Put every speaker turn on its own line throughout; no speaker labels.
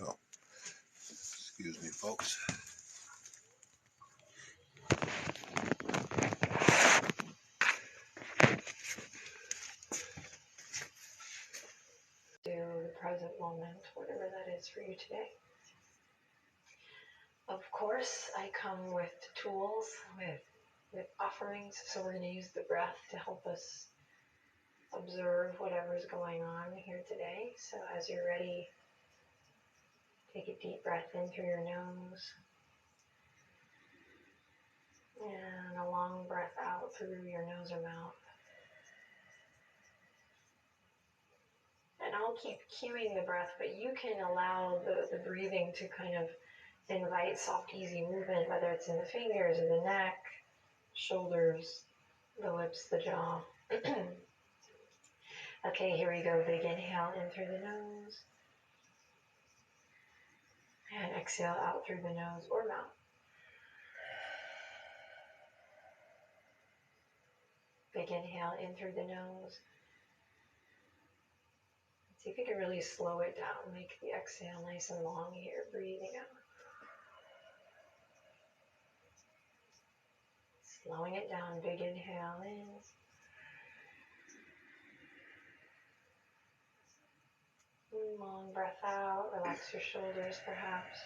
Oh, excuse me, folks.
Do the present moment, whatever that is for you today. Of course, I come with tools, with offerings, so we're going to use the breath to help us observe whatever's going on here today. So as you're ready, take a deep breath in through your nose and a long breath out through your nose or mouth. And I'll keep cueing the breath, but you can allow the breathing to kind of invite soft, easy movement, whether it's in the fingers or the neck, shoulders, the lips, the jaw. Okay, here we go. Big inhale in through the nose. And exhale out through the nose or mouth. Big inhale in through the nose. See if you can really slow it down. Make the exhale nice and long here, breathing out. Slowing it down, big inhale in. Long breath out, relax your shoulders perhaps.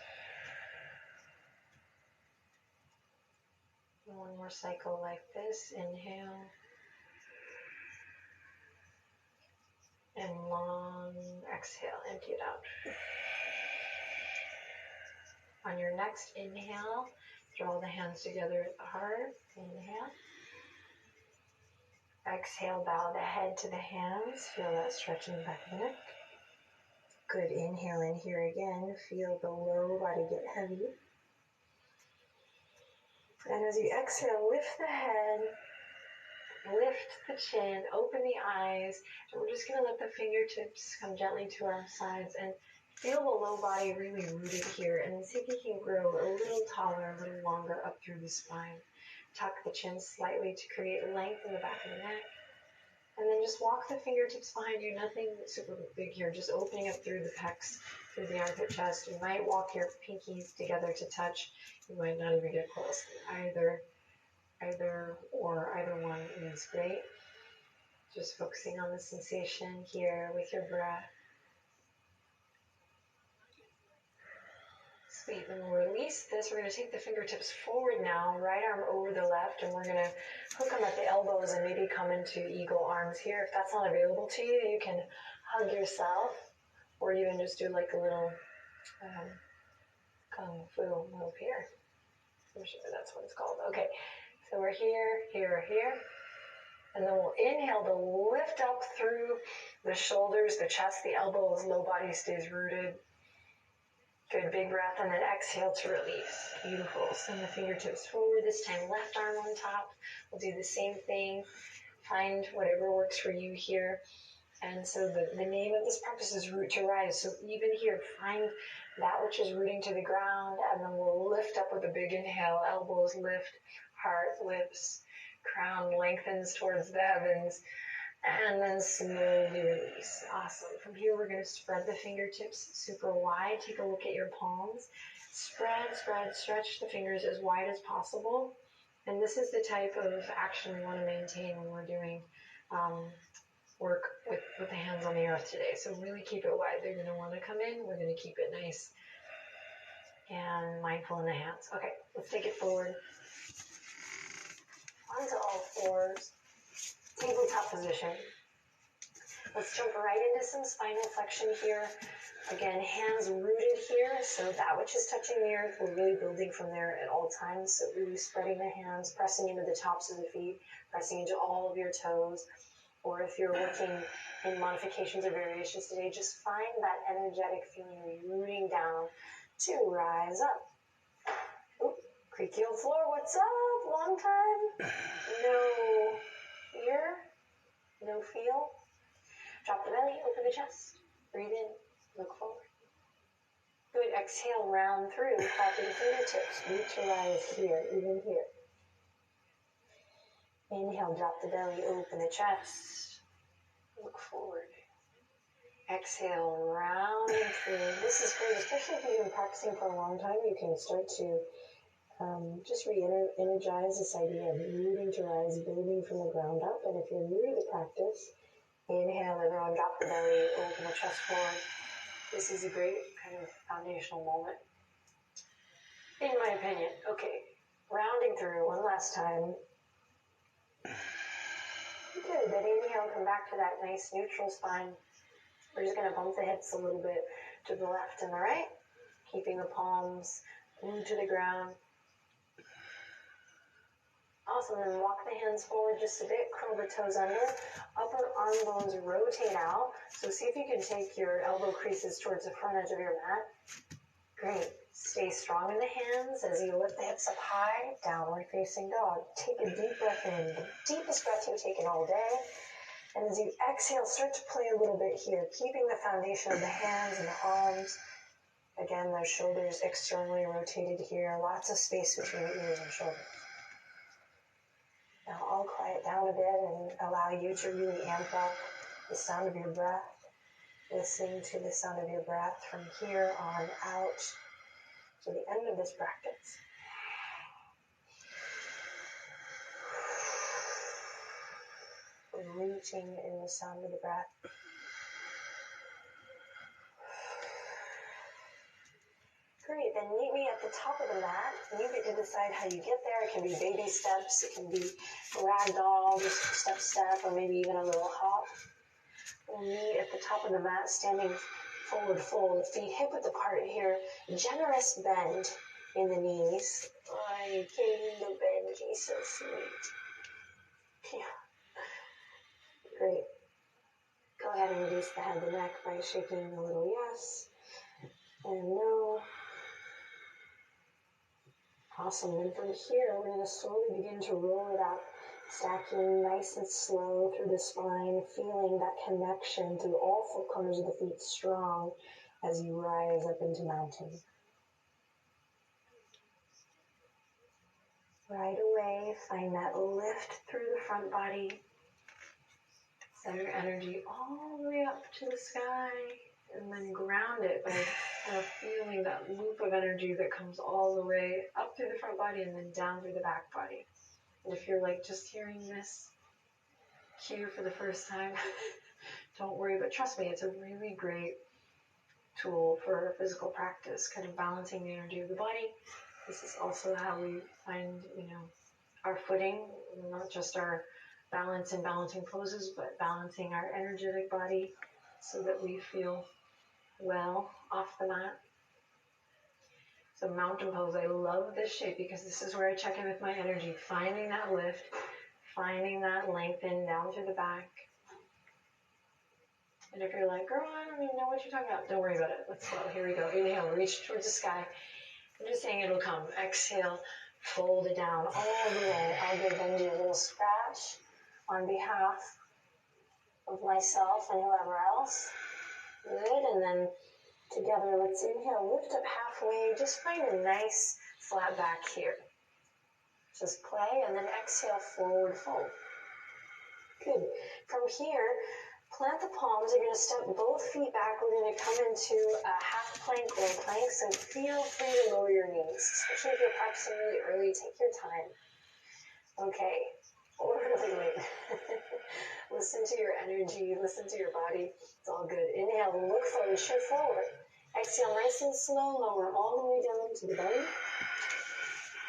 One more cycle like this, inhale. And long exhale, empty it out. On your next inhale, draw the hands together at the heart, inhale. Exhale, bow the head to the hands, feel that stretching back of the neck. Good, inhale in here again, feel the low body get heavy. And as you exhale, lift the head, lift the chin, open the eyes, and we're just going to let the fingertips come gently to our sides and feel the low body really rooted here, and see if you can grow a little taller, a little longer up through the spine. Tuck the chin slightly to create length in the back of the neck. And then just walk the fingertips behind you, nothing super big here, just opening up through the pecs, through the armpit chest. You might walk your pinkies together to touch. You might not even get close. Either one is great. Just focusing on the sensation here with your breath. Sweet, then we'll release this. We're going to take the fingertips forward now, right arm over the left, and we're going to hook them at the elbows and maybe come into eagle arms here. If that's not available to you, you can hug yourself, or even just do like a little kung fu move here. I'm sure that's what it's called. Okay, so we're here, and then we'll inhale to lift up through the shoulders, the chest, the elbows, low body stays rooted. Good, big breath, and then exhale to release. Beautiful. Send the fingertips forward, this time left arm on top. We'll do the same thing. Find whatever works for you here. And so the name of this practice is Root to Rise. So even here, find that which is rooting to the ground, and then we'll lift up with a big inhale. Elbows lift, heart lifts, crown lengthens towards the heavens. And then slowly release. Awesome. From here, we're going to spread the fingertips super wide. Take a look at your palms. Spread, stretch the fingers as wide as possible. And this is the type of action we want to maintain when we're doing work with the hands on the earth today. So really keep it wide. They're going to want to come in. We're going to keep it nice and mindful in the hands. Okay, let's take it forward. Onto all fours. Tabletop position. Let's jump right into some spinal flexion here. Again, hands rooted here, so that which is touching the earth, we're really building from there at all times. So really spreading the hands, pressing into the tops of the feet, pressing into all of your toes. Or if you're working in modifications or variations today, just find that energetic feeling rooting down to rise up. Oop, creaky old floor, what's up? Long time? No ear? No feel? Drop the belly, open the chest. Breathe in, look forward. Good, exhale, round through, clapping the fingertips. Root to rise here, even here. Inhale, drop the belly, open the chest. Look forward. Exhale, rounding through. This is great, especially if you've been practicing for a long time. You can start to just re-energize this idea of rooting to rise, building from the ground up. And if you're new to the practice, inhale, everyone drop the belly, open the chest forward. This is a great kind of foundational moment, in my opinion. Okay, rounding through one last time. Good, then inhale, come back to that nice neutral spine. We're just going to bump the hips a little bit to the left and the right, keeping the palms glued to the ground. Awesome, then walk the hands forward just a bit, curl the toes under, upper arm bones rotate out. So see if you can take your elbow creases towards the front edge of your mat. Great. Stay strong in the hands as you lift the hips up high, downward facing dog. Take a deep breath in, the deepest breath you've taken all day. And as you exhale, start to play a little bit here, keeping the foundation of the hands and the arms. Again, those shoulders externally rotated here, lots of space between the ears and shoulders. Now I'll quiet down a bit and allow you to really amp up the sound of your breath, listening to the sound of your breath from here on out to the end of this practice. Reaching in the sound of the breath. Great, then meet me at the top of the mat. You get to decide how you get there. It can be baby steps, it can be ragdoll, just step, or maybe even a little hop. We'll meet at the top of the mat, standing forward fold, feet hip-width apart here. Generous bend in the knees. Ay, qué lindo Benji, so sweet. Yeah. Great. Go ahead and release the head and neck by shaking a little yes and no. Awesome. Then from here, we're going to slowly begin to roll it up, stacking nice and slow through the spine, feeling that connection through all four corners of the feet strong as you rise up into mountain. Right away, find that lift through the front body. Send your energy all the way up to the sky, and then ground it by kind of feeling that loop of energy that comes all the way up through the front body and then down through the back body. And if you're like just hearing this cue for the first time, don't worry, but trust me, it's a really great tool for physical practice, kind of balancing the energy of the body. This is also how we find, our footing, not just our balance and balancing poses, but balancing our energetic body so that we feel well off the mat. So mountain pose, I love this shape because this is where I check in with my energy, finding that lift, finding that lengthen down through the back. And if you're like, girl, I don't even know what you're talking about, don't worry about it. Let's go. Here we go. Inhale, reach towards the sky. I'm just saying it'll come. Exhale, fold it down all the way. I'll give Benji a little scratch on behalf of myself and whoever else. Good, and then together, let's inhale, lift up halfway, just find a nice flat back here. Just play, and then exhale, forward fold. Good. From here, plant the palms. You're going to step both feet back. We're going to come into a half plank or plank, so feel free to lower your knees, especially if you're practicing really early. Take your time. Okay. Or really late. Listen to your energy, listen to your body. It's all good. Inhale, look forward, shift forward. Exhale, nice and slow, lower all the way down to the belly.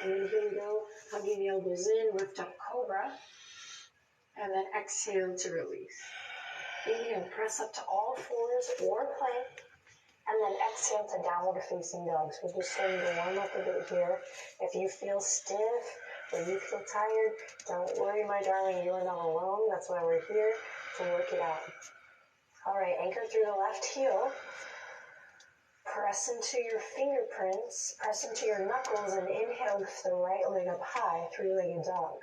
And then here we go, hugging the elbows in, lift up cobra. And then exhale to release. Inhale, press up to all fours or plank. And then exhale to downward facing dog. So we're just starting to warm up a bit here. If you feel stiff, or you feel tired, don't worry, my darling, you are not alone. That's why we're here, to work it out. All right, anchor through the left heel. Press into your fingerprints, press into your knuckles, and inhale, lift the right leg up high, three-legged dog.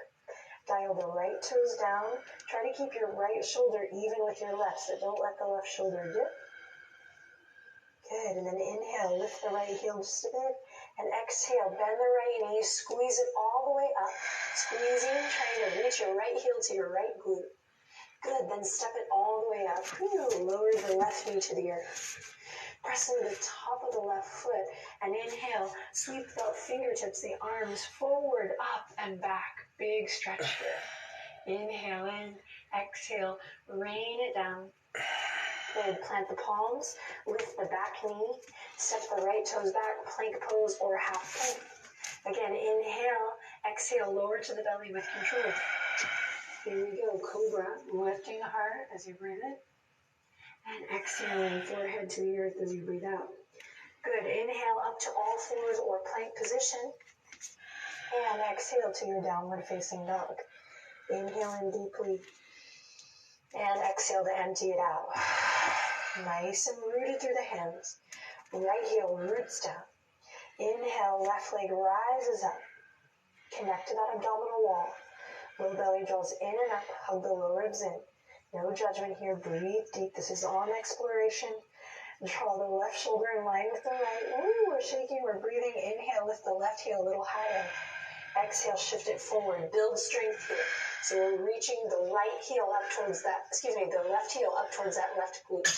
Dial the right toes down. Try to keep your right shoulder even with your left, so don't let the left shoulder dip. Good, and then inhale, lift the right heel just a bit, and exhale, bend the right knee, squeeze it all the way up, squeezing, trying to reach your right heel to your right glute. Good, then step it all the way up. Lower the left knee to the earth. Press into the top of the left foot and inhale. Sweep the fingertips, the arms forward, up and back. Big stretch here. Inhale in, exhale, rain it down. Good, plant the palms, lift the back knee, step the right toes back, plank pose or half plank. Again, inhale, exhale, lower to the belly with control. Here we go, cobra, lifting the heart as you breathe in. And exhaling forehead to the earth as you breathe out. Good. Inhale up to all fours or plank position. And exhale to your downward facing dog. Inhale in deeply. And exhale to empty it out. Nice and rooted through the hands. Right heel roots down. Inhale, left leg rises up. Connect to that abdominal wall. Low belly draws in and up. Hug the lower ribs in. No judgment here. Breathe deep. This is on exploration. Draw the left shoulder in line with the right. Ooh, we're shaking. We're breathing. Inhale. Lift the left heel a little higher. Exhale. Shift it forward. Build strength here. So we're reaching the right heel up towards that. The left heel up towards that left glute.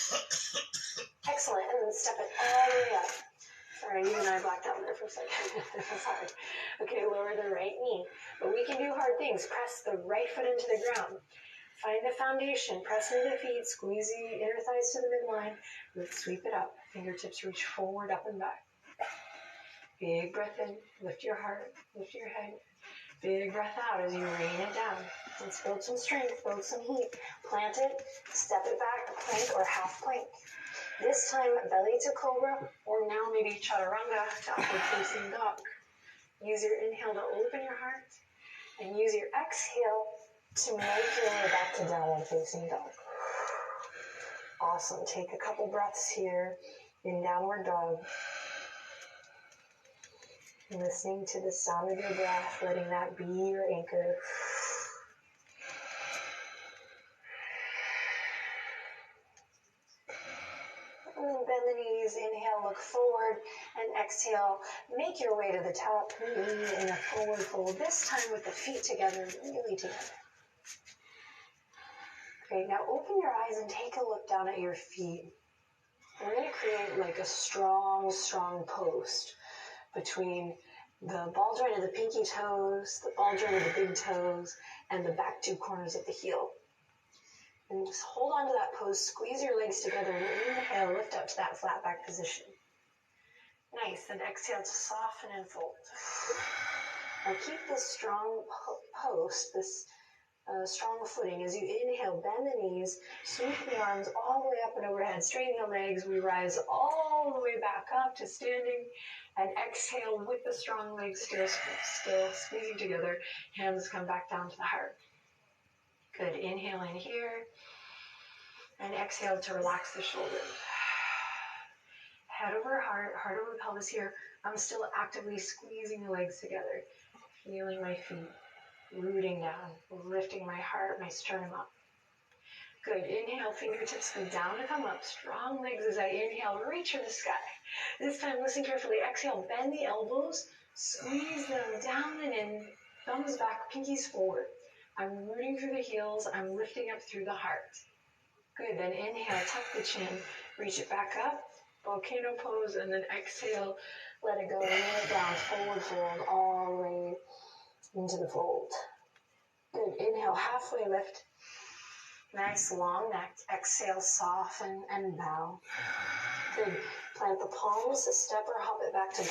Excellent. And then step it all the way up. Sorry, you and I blacked out there for a second. Sorry. Okay, lower the right knee. But we can do hard things. Press the right foot into the ground. Find the foundation, press into the feet, squeeze the inner thighs to the midline, sweep it up. Fingertips reach forward, up and back. Big breath in, lift your heart, lift your head. Big breath out as you rain it down. Let's build some strength, build some heat. Plant it, step it back, plank or half plank. This time, belly to cobra, or now maybe chaturanga to upward facing dog. Use your inhale to open your heart, and use your exhale to make your way back to downward facing dog. Awesome. Take a couple breaths here in downward dog. Listening to the sound of your breath, letting that be your anchor. And then bend the knees, inhale, look forward, and exhale, make your way to the top, in a forward fold, this time with the feet together, really together. Great, now open your eyes and take a look down at your feet. We're going to create like a strong post between the ball joint of the pinky toes, the ball joint of the big toes, and the back two corners of the heel. And just hold on to that pose, squeeze your legs together, and inhale, lift up to that flat back position. Nice, and exhale to soften and fold. Now keep this strong post, this strong footing. As you inhale, bend the knees, sweep the arms all the way up and overhead, straighten the legs. We rise all the way back up to standing, and exhale with the strong legs still squeezing together. Hands come back down to the heart. Good. Inhale in here, and exhale to relax the shoulders. Head over heart, heart over pelvis here. I'm still actively squeezing the legs together, feeling my feet. Rooting down, lifting my heart, my sternum up. Good. Inhale, fingertips come down to come up. Strong legs as I inhale, reach for the sky. This time, listen carefully. Exhale, bend the elbows, squeeze them down and in. Thumbs back, pinkies forward. I'm rooting through the heels. I'm lifting up through the heart. Good. Then inhale, tuck the chin, reach it back up. Volcano pose, and then exhale, let it go, lean it down, forward fold, all the way into the fold. Good. Inhale, halfway lift. Nice long neck. Exhale, soften and bow. Good. Plant the palms, step or hop it back to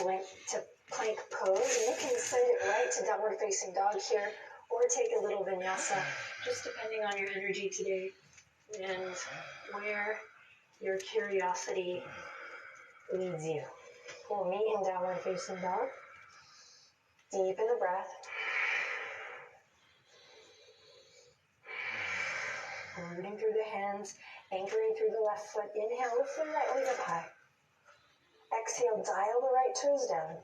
plank pose. And you can send it right to downward facing dog here, or take a little vinyasa, just depending on your energy today and where your curiosity leads you. We'll meet in downward facing dog. Deepen the breath. Rooting through the hands, anchoring through the left foot. Inhale, lift the right leg up high. Exhale, dial the right toes down.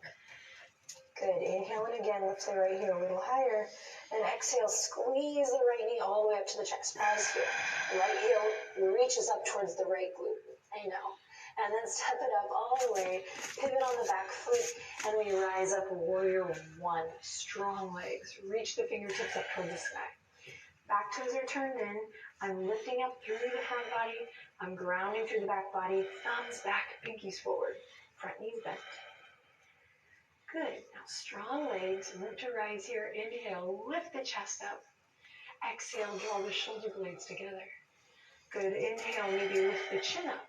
Good. Inhale, and again, lift the right heel a little higher. And exhale, squeeze the right knee all the way up to the chest. Pause here. Right heel reaches up towards the right glute. I know. And then step it up all the way. Pivot on the back foot, and we rise up, warrior one. Strong legs. Reach the fingertips up toward the sky. Back toes are turned in. I'm lifting up through the front body. I'm grounding through the back body. Thumbs back, pinkies forward. Front knees bent. Good. Now strong legs. Lift to rise here. Inhale. Lift the chest up. Exhale. Draw the shoulder blades together. Good. Inhale. Maybe lift the chin up.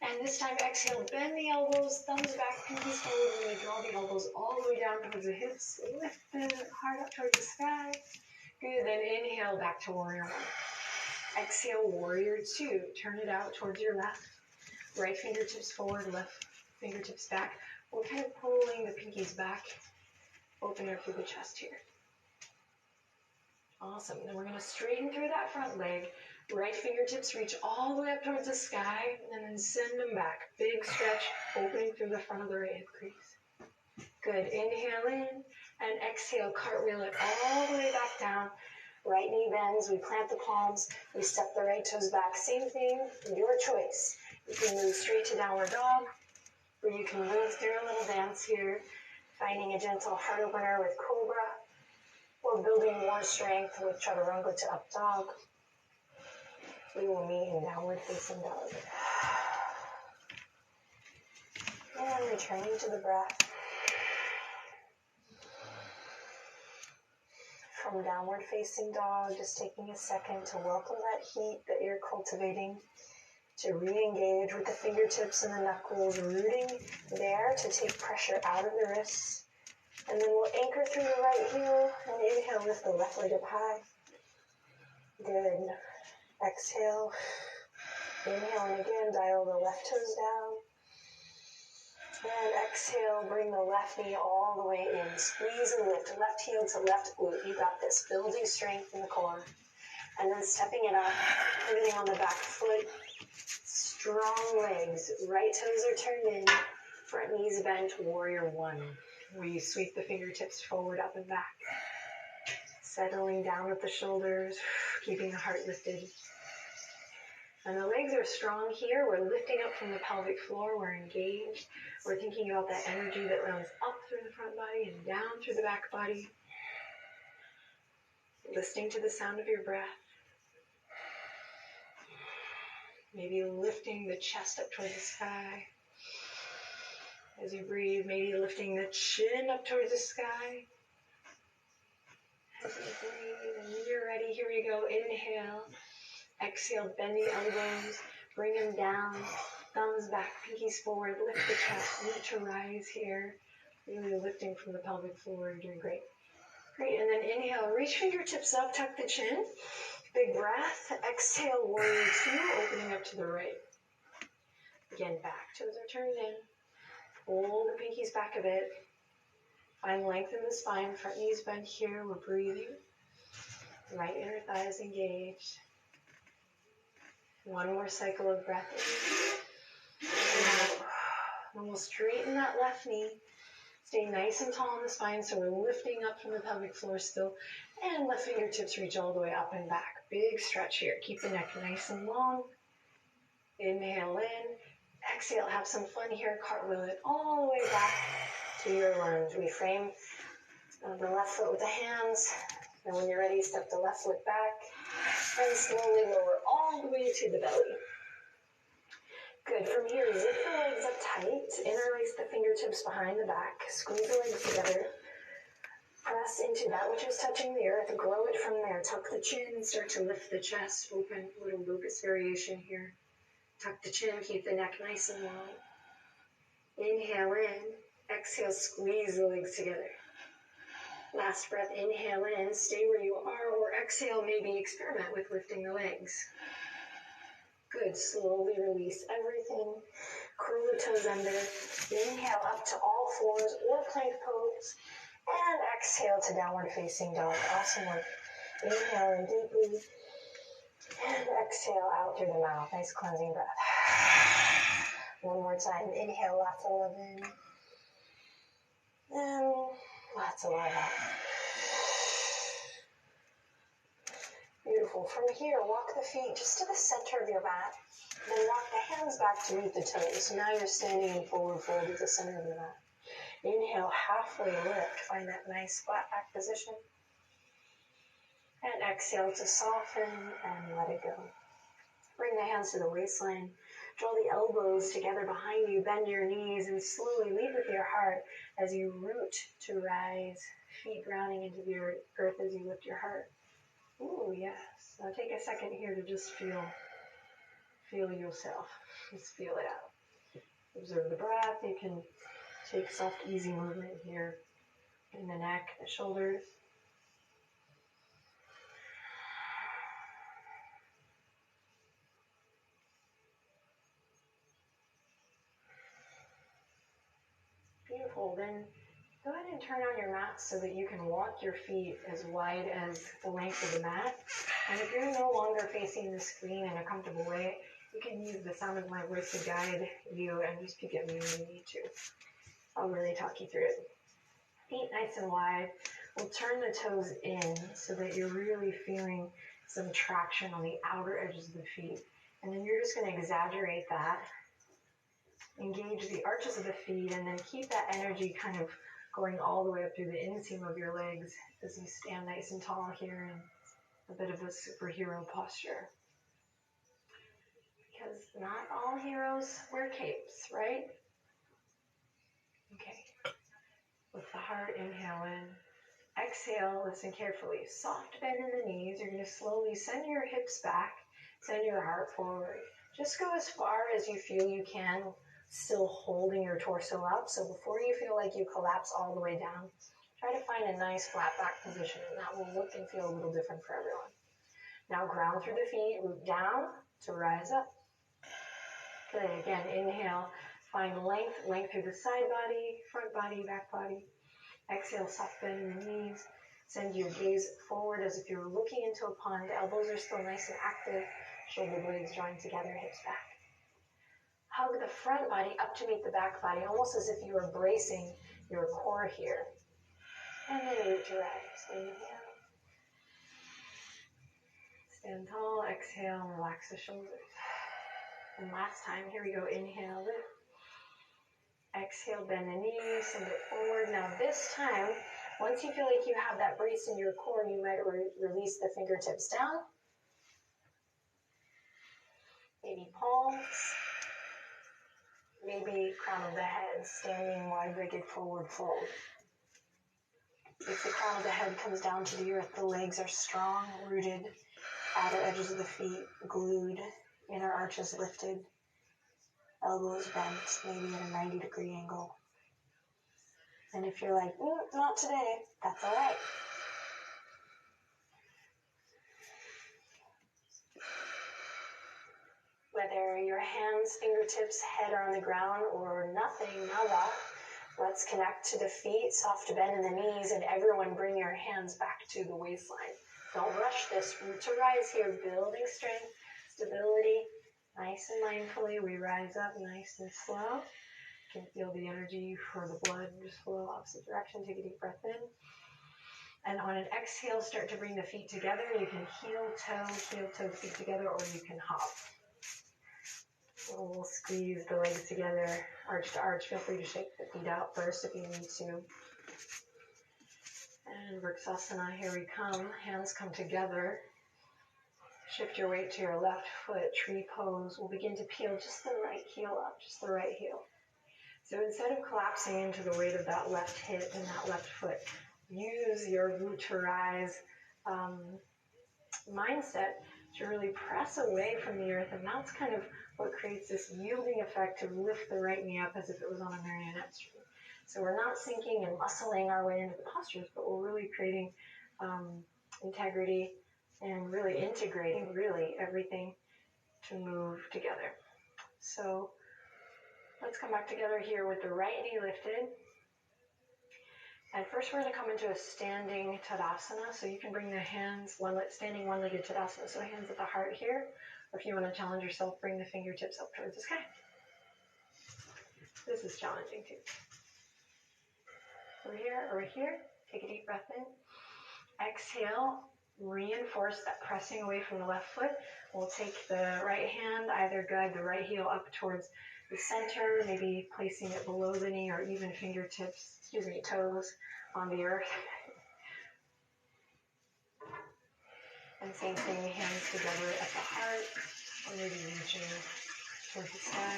And this time, exhale. Bend the elbows. Thumbs back. Pinkies forward. We're going to draw the elbows all the way down towards the hips. Lift the heart up towards the sky. Good. Then inhale. Back to warrior one. Exhale. Warrior two. Turn it out towards your left. Right fingertips forward. Left fingertips back. We're kind of pulling the pinkies back. Open up through the chest here. Awesome. Then we're going to straighten through that front leg. Right fingertips reach all the way up towards the sky, and then send them back. Big stretch, opening through the front of the right hip crease. Good. Inhale in, and exhale. Cartwheel it all the way back down. Right knee bends. We plant the palms. We step the right toes back. Same thing. Your choice. You can move straight to downward dog, or you can move through a little dance here, finding a gentle heart opener with cobra, or building more strength with chaturanga to up dog. We will meet in downward facing dog. And returning to the breath. From downward facing dog, just taking a second to welcome that heat that you're cultivating, to re-engage with the fingertips and the knuckles, rooting there to take pressure out of the wrists. And then we'll anchor through the right heel and inhale, lift the left leg up high. Good. Exhale. Inhale, and again, dial the left toes down. And exhale, bring the left knee all the way in. Squeeze and lift, left heel to left glute. You got this. Building strength in the core. And then stepping it up, pivoting on the back foot. Strong legs. Right toes are turned in. Front knees bent, warrior one. Where you sweep the fingertips forward, up and back. Settling down with the shoulders, keeping the heart lifted. And the legs are strong here. We're lifting up from the pelvic floor. We're engaged. We're thinking about that energy that runs up through the front body and down through the back body. Listening to the sound of your breath. Maybe lifting the chest up towards the sky. As you breathe, maybe lifting the chin up towards the sky. As you breathe, and when you're ready, here we go. Inhale. Exhale, bend the elbows. Bring them down. Thumbs back, pinkies forward. Lift the chest. Lift to rise here. Really lifting from the pelvic floor. You're doing great. Great, and then inhale. Reach fingertips up. Tuck the chin. Big breath. Exhale, warrior two. Opening up to the right. Again, back toes are turned in. Pull the pinkies back a bit. Find length in the spine. Front knees bent here. We're breathing. Right inner thigh is engaged. One more cycle of breath in. And we'll straighten that left knee. Stay nice and tall in the spine, so we're lifting up from the pelvic floor still. And left fingertips reach all the way up and back. Big stretch here. Keep the neck nice and long. Inhale in. Exhale, have some fun here. Cartwheel it all the way back to your lunge. We frame the left foot with the hands. And when you're ready, step the left foot back. And slowly lower all the way to the belly. Good. From here, zip the legs up tight. Interlace the fingertips behind the back. Squeeze the legs together. Press into that which is touching the earth. Grow it from there. Tuck the chin. Start to lift the chest. Open. Little locust variation here. Tuck the chin. Keep the neck nice and long. Inhale in. Exhale. Squeeze the legs together. Last breath. Inhale in. Stay where you are. Or exhale. Maybe experiment with lifting the legs. Good. Slowly release everything. Curl the toes under. Inhale up to all fours or plank pose. And exhale to downward facing dog. Awesome work. Inhale in deeply. And exhale out through the mouth. Nice cleansing breath. One more time. Inhale lots of love in. And lots of love out. Beautiful. From here, walk the feet just to the center of your mat. Then walk the hands back to meet the toes. So now you're standing in forward fold at the center of the mat. Inhale, halfway lift. Find that nice flat back position. And exhale to soften and let it go. Bring the hands to the waistline. Draw the elbows together behind you. Bend your knees and slowly lead with your heart as you root to rise. Feet grounding into the earth as you lift your heart. Ooh, yes. Now take a second here to just feel yourself. Just feel it out. Observe the breath. You can take soft, easy movement here in the neck, the shoulders. Beautiful. Then go ahead and turn on your mat so that you can walk your feet as wide as the length of the mat. And if you're no longer facing the screen in a comfortable way, you can use the sound of my voice to guide you and just pick at me when you need to. I'll really talk you through it. Feet nice and wide. We'll turn the toes in so that you're really feeling some traction on the outer edges of the feet. And then you're just going to exaggerate that. Engage the arches of the feet and then keep that energy kind of going all the way up through the inseam of your legs as you stand nice and tall here in a bit of a superhero posture. Because not all heroes wear capes, right? Okay. With the heart, inhale in. Exhale, listen carefully. Soft bend in the knees. You're going to slowly send your hips back, send your heart forward. Just go as far as you feel you can, still holding your torso up. So before you feel like you collapse all the way down, try to find a nice flat back position, and that will look and feel a little different for everyone. Now ground through the feet, root down to rise up. Good. Again, inhale. Find length through the side body, front body, back body. Exhale, soft bend in the knees. Send your gaze forward as if you're looking into a pond. Elbows are still nice and active. Shoulder blades drawing together, hips back. Hug the front body up to meet the back body, almost as if you were bracing your core here. And then root to rise. Inhale. Stand tall. Exhale, relax the shoulders. And last time, here we go. Inhale, lift. Exhale, bend the knees, send it forward. Now this time, once you feel like you have that brace in your core, you might release the fingertips down. Maybe palms. Maybe crown of the head, standing wide-legged forward fold. If the crown of the head comes down to the earth, the legs are strong, rooted, outer edges of the feet glued, inner arches lifted. Elbows bent, maybe at a 90-degree angle. And if you're like, not today, that's all right. Whether your hands, fingertips, head are on the ground or nothing, nada, let's connect to the feet, soft bend in the knees, and everyone bring your hands back to the waistline. Don't rush this. Root to rise here, building strength, stability. Nice and mindfully, we rise up nice and slow. You can feel the energy for the blood just flow opposite direction. Take a deep breath in. And on an exhale, start to bring the feet together. You can heel, toe, feet together, or you can hop. We'll squeeze the legs together, arch to arch. Feel free to shake the feet out first if you need to. And Vrksasana, here we come. Hands come together. Shift your weight to your left foot, tree pose. We'll begin to peel just the right heel up, just the right heel. So instead of collapsing into the weight of that left hip and that left foot, use your root to rise mindset to really press away from the earth. And that's kind of what creates this yielding effect to lift the right knee up as if it was on a marionette string. So we're not sinking and muscling our way into the postures, but we're really creating integrity and really integrating everything to move together. So let's come back together here with the right knee lifted. And first we're going to come into a standing Tadasana. So you can bring the hands, standing one-legged Tadasana. So hands at the heart here. Or if you want to challenge yourself, bring the fingertips up towards the sky. This is challenging too. Over here. Take a deep breath in. Exhale. Reinforce that pressing away from the left foot. We'll take the right hand, either guide the right heel up towards the center, maybe placing it below the knee or even toes on the earth. And same thing, hands together at the heart, or maybe reaching towards the sky.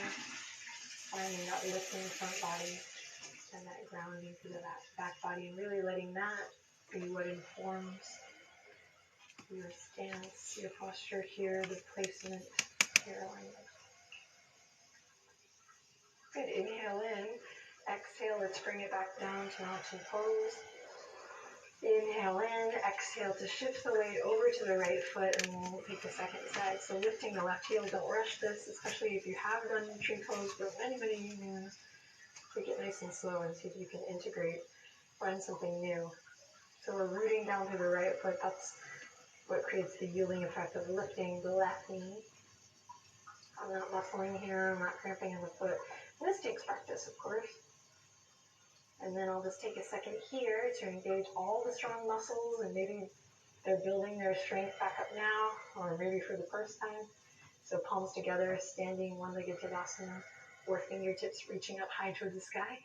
Finding that lifting front body and that grounding through the back body, and really letting that be what informs your stance, your posture here, the placement, your alignment. Good, inhale in, exhale, let's bring it back down to mountain pose. Inhale in, exhale to shift the weight over to the right foot, and we'll take the second side. So lifting the left heel, don't rush this, especially if you have done tree pose for many, many years. Take it nice and slow and see if you can integrate, find something new. So we're rooting down through the right foot. That's what creates the yielding effect of lifting the left knee. I'm not muscling here, I'm not cramping in the foot. This takes practice, of course. And then I'll just take a second here to engage all the strong muscles, and maybe they're building their strength back up now, or maybe for the first time. So palms together, standing one-legged Tadasana, or fingertips reaching up high towards the sky.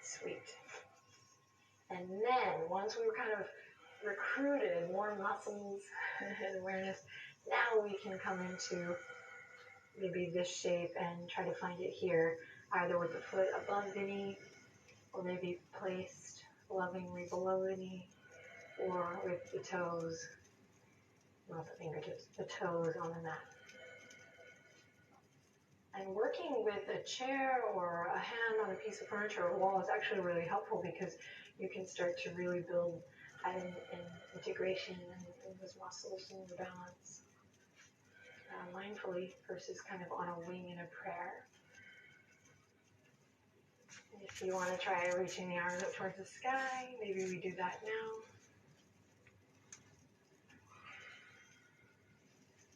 Sweet. And then, once we were kind of recruited more muscles and awareness, now we can come into maybe this shape and try to find it here, either with the foot above the knee, or maybe placed lovingly below the knee, or with the toes, not the fingertips, the toes on the mat. And working with a chair or a hand on a piece of furniture or wall is actually really helpful, because you can start to really build an integration in those muscles and the balance mindfully versus kind of on a wing in a prayer. And if you want to try reaching the arms up towards the sky, maybe we do that now.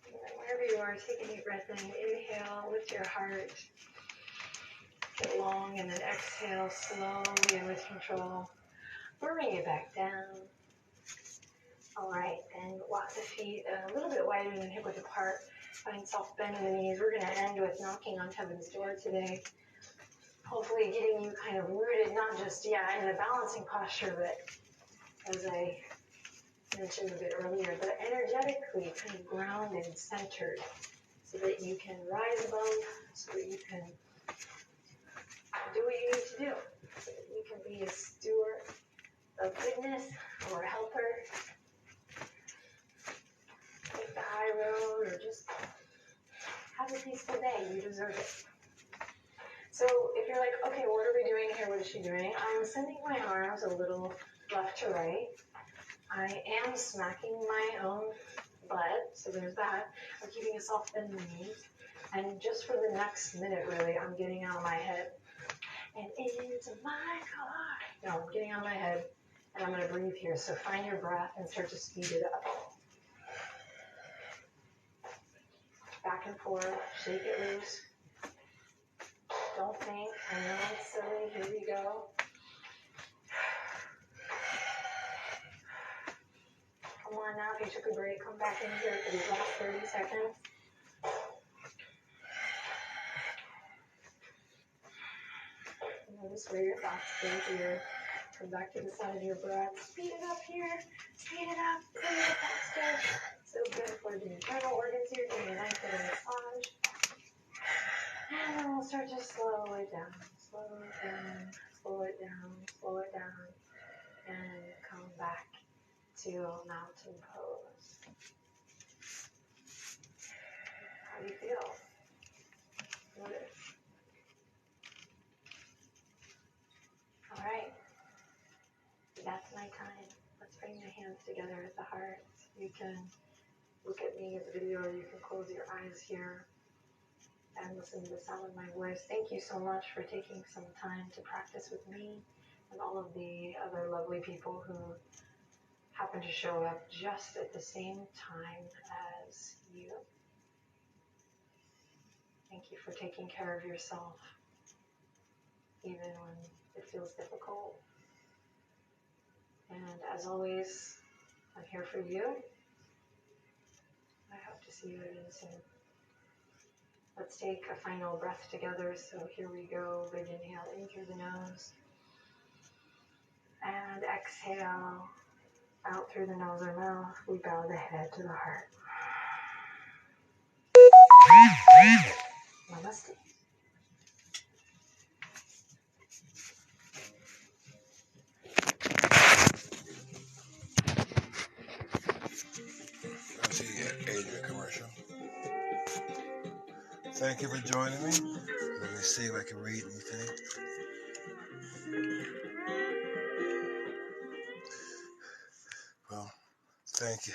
And then wherever you are, take a deep breath in. Inhale, lift your heart. Get long, and then exhale slowly and with control. Bring it back down. All right, then walk the feet a little bit wider than hip width apart. Find soft bend in the knees. We're going to end with knocking on heaven's door today. Hopefully getting you kind of rooted, not just, in the balancing posture, but as I mentioned a bit earlier, but energetically kind of grounded and centered, so that you can rise above, so that you can do what you need to do, so that you can be a steward of goodness or a helper. Take the high road, or just have a peaceful day. You deserve it. So if you're like, okay, what are we doing here? What is she doing? I'm sending my arms a little left to right. I am smacking my own butt, so there's that. I'm keeping a soft bend in the knees. And just for the next minute, really, I'm getting out of my head. And into my car. No, I'm getting out of my head, and I'm going to breathe here. So find your breath and start to speed it up. Back and forth, shake it loose. Don't think, I know it's silly, here we go. Come on now, if you took a break, come back in here for these last 30 seconds. Notice where your thoughts go here. Come back to the side of your breath. Speed it up here. Speed it up. Speed it faster. So good for the internal organs here. Doing a nice little massage. And then we'll start to slow it down. Slow it down. Slow it down. Slow it down. And come back to mountain pose. How do you feel? Notice. All right. That's my time. Let's bring your hands together at the heart. You can look at me as a video, or you can close your eyes here and listen to the sound of my voice. Thank you so much for taking some time to practice with me and all of the other lovely people who happen to show up just at the same time as you. Thank you for taking care of yourself, even when it feels difficult. And as always, I'm here for you. I hope to see you again soon. Let's take a final breath together. So here we go. Big inhale in through the nose. And exhale Out through the nose or mouth, we bow the head to the heart. Namaste.
That's the Adria commercial. Thank you for joining me. Let me see if I can read anything. Well, thank you.